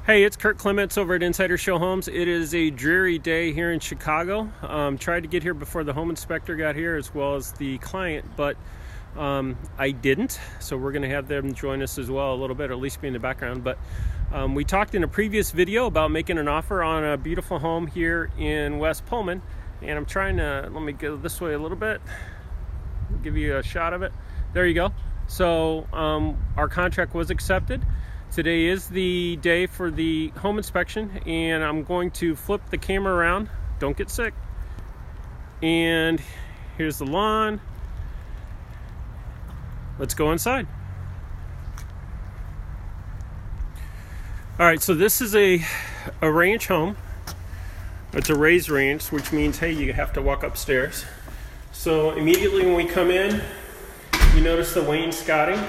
Hey, it's Kurt Clements over at Insider Show Homes. It is a dreary day here in Chicago. Tried to get here before the home inspector got here as well as the client, but I didn't. So we're going to have them join us as well a little bit, or at least be in the background. But we talked in a previous video about making an offer on a beautiful home here in West Pullman. And I'm trying to, let me go this way a little bit, give you a shot of it. There you go. So our contract was accepted. Today is the day for the home inspection, and I'm going to flip the camera around. Don't get sick. And here's the lawn. Let's go inside. All right, so this is a ranch home. It's a raised ranch, which means, hey, you have to walk upstairs. So immediately when we come in, you notice the wainscoting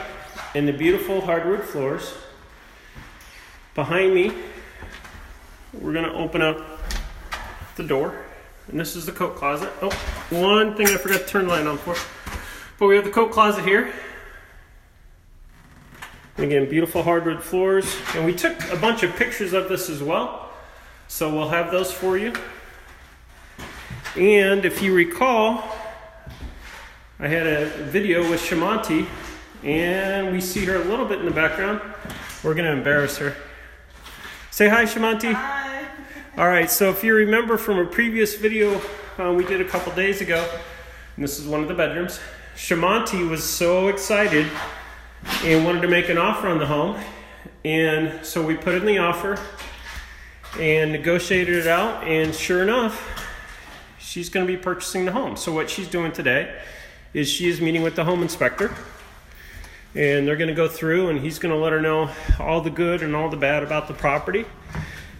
and the beautiful hardwood floors. Behind me, we're going to open up the door, and this is the coat closet. Oh, one thing I forgot to turn the light on for. But we have the coat closet here. And again, beautiful hardwood floors. And we took a bunch of pictures of this as well, so we'll have those for you. And if you recall, I had a video with Shamanti, and we see her a little bit in the background. We're going to embarrass her. Say hi, Shamanti. Hi. All right, so if you remember from a previous video we did a couple days ago, and this is one of the bedrooms, Shamanti was so excited and wanted to make an offer on the home. And so we put in the offer and negotiated it out, and sure enough, she's going to be purchasing the home. So what she's doing today is she is meeting with the home inspector. And they're going to go through, and he's going to let her know all the good and all the bad about the property.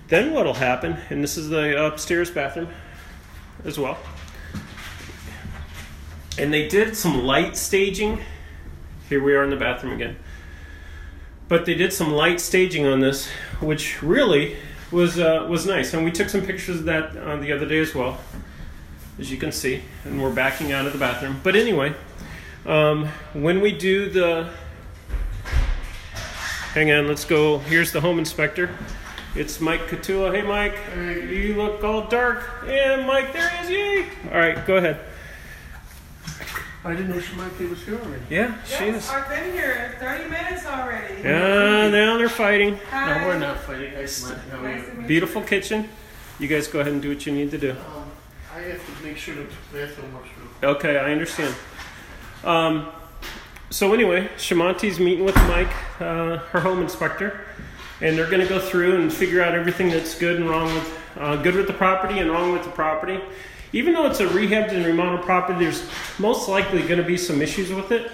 Then what will happen, and this is the upstairs bathroom as well. And they did some light staging. Here we are in the bathroom again. But they did some light staging on this, which really was nice. And we took some pictures of that the other day as well, as you can see. And we're backing out of the bathroom. But anyway, when we do the, hang on, let's go. Here's the home inspector. It's Mike Catula. Hey, Mike. You look all dark. And Mike, there he is. Yay. All right, go ahead. I didn't know Shamanti was here already. Yeah, she is. I've been here 30 minutes already. Yeah, now they're fighting. Hi. No, we're not fighting. Hi, Shamanti. How are Nice to you? meet Beautiful kitchen. You guys go ahead and do what you need to do. I have to make sure that the bathroom works real. Okay, I understand. So anyway, Shamanti's meeting with Mike, her home inspector, and they're going to go through and figure out everything that's good and wrong with, good with the property and wrong with the property. Even though it's a rehabbed and remodeled property, there's most likely going to be some issues with it.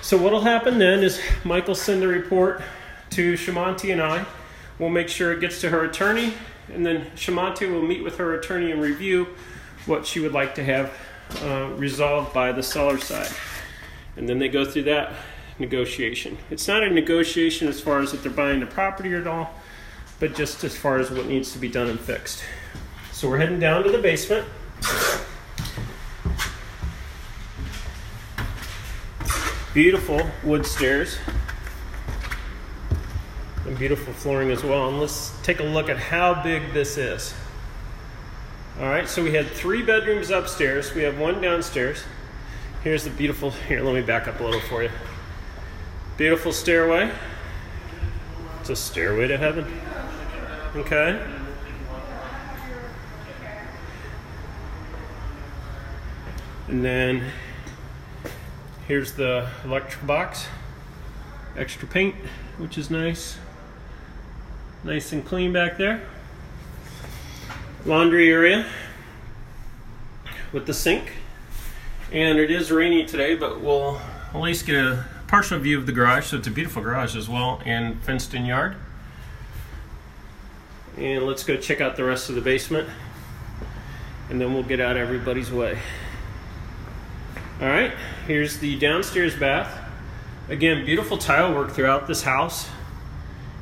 So what'll happen then is Mike will send a report to Shamanti and I. We'll make sure it gets to her attorney, and then Shamanti will meet with her attorney and review what she would like to have resolved by the seller side. And then they go through that negotiation. It's not a negotiation as far as that they're buying the property at all, but just as far as what needs to be done and fixed. So we're heading down to the basement. Beautiful wood stairs and beautiful flooring as well. And let's take a look at how big this is. All right, so we had 3 bedrooms upstairs. We have 1 downstairs. Here's the beautiful, here, let me back up a little for you. Beautiful stairway. It's a stairway to heaven. Okay. And then here's the electrical box. Extra paint, which is nice. Nice and clean back there. Laundry area with the sink. And it is rainy today, but we'll at least get a partial view of the garage. So it's a beautiful garage as well, and fenced in yard. And let's go check out the rest of the basement, and then we'll get out everybody's way. All right, here's the downstairs bath. Again, beautiful tile work throughout this house.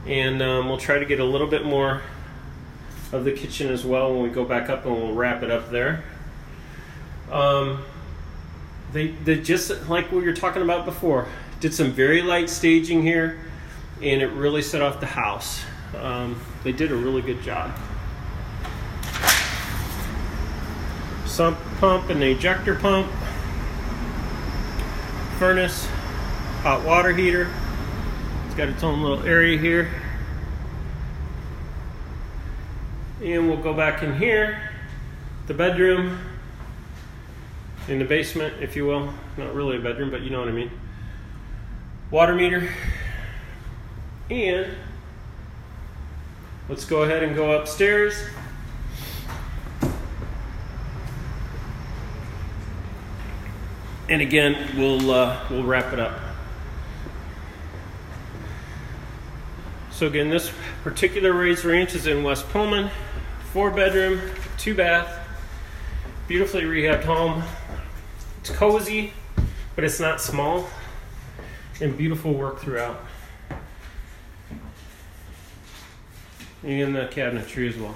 And we'll try to get a little bit more of the kitchen as well when we go back up, and we'll wrap it up there. They just, like we were talking about before, did some very light staging here, and it really set off the house. They did a really good job. Sump pump and the ejector pump, furnace, hot water heater. It's got its own little area here. And we'll go back in here, the bedroom, in the basement, if you will. Not really a bedroom, but you know what I mean. Water meter. And let's go ahead and go upstairs. And again, we'll wrap it up. So again, this particular raised ranch is in West Pullman. 4-bedroom, 2-bath, beautifully rehabbed home. It's cozy, but it's not small, and beautiful work throughout. And the cabinetry as well.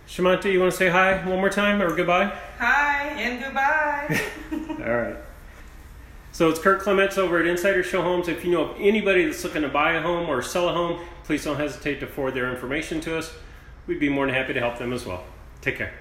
Shamanta, you want to say hi one more time or goodbye? Hi and goodbye. All right. So it's Kurt Clements over at Insider Show Homes. If you know of anybody that's looking to buy a home or sell a home, please don't hesitate to forward their information to us. We'd be more than happy to help them as well. Take care.